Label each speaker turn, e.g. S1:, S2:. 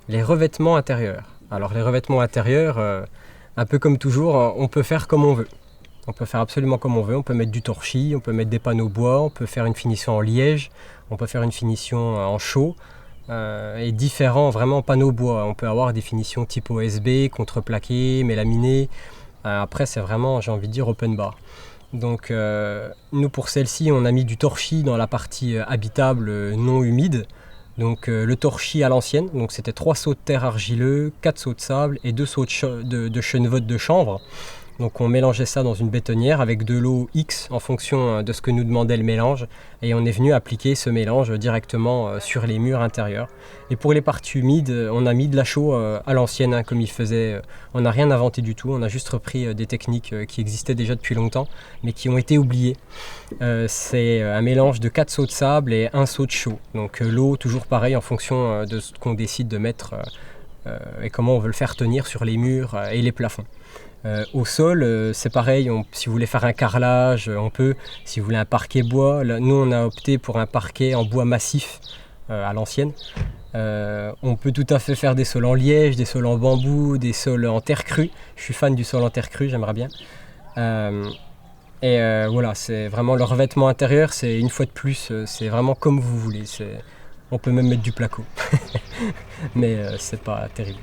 S1: Les revêtements intérieurs. Alors les revêtements intérieurs, un peu comme toujours, on peut faire comme on veut. On peut faire absolument comme on veut. On peut mettre du torchis, on peut mettre des panneaux bois, on peut faire une finition en liège, on peut faire une finition en chaux. Et différents vraiment panneaux bois. On peut avoir des finitions type OSB, contreplaqué, mélaminé. Après c'est vraiment, j'ai envie de dire, open bar. Donc nous pour celle-ci on a mis du torchis dans la partie habitable non humide. Donc le torchis à l'ancienne, donc c'était 3 seaux de terre argileux, 4 seaux de sable et 2 seaux de chènevotte de chanvre. Donc on mélangeait ça dans une bétonnière avec de l'eau X en fonction de ce que nous demandait le mélange et on est venu appliquer ce mélange directement sur les murs intérieurs. Et pour les parties humides, on a mis de la chaux à l'ancienne comme il faisait. On n'a rien inventé du tout, on a juste repris des techniques qui existaient déjà depuis longtemps mais qui ont été oubliées. C'est un mélange de 4 seaux de sable et 1 seau de chaux. Donc l'eau toujours pareil en fonction de ce qu'on décide de mettre et comment on veut le faire tenir sur les murs et les plafonds. Au sol, c'est pareil, si vous voulez faire un carrelage, on peut. Si vous voulez un parquet bois, là, nous on a opté pour un parquet en bois massif à l'ancienne. On peut tout à fait faire des sols en liège, des sols en bambou, des sols en terre crue. Je suis fan du sol en terre crue, j'aimerais bien. Voilà, c'est vraiment le revêtement intérieur, c'est une fois de plus, c'est vraiment comme vous voulez. On peut même mettre du placo, mais c'est pas terrible.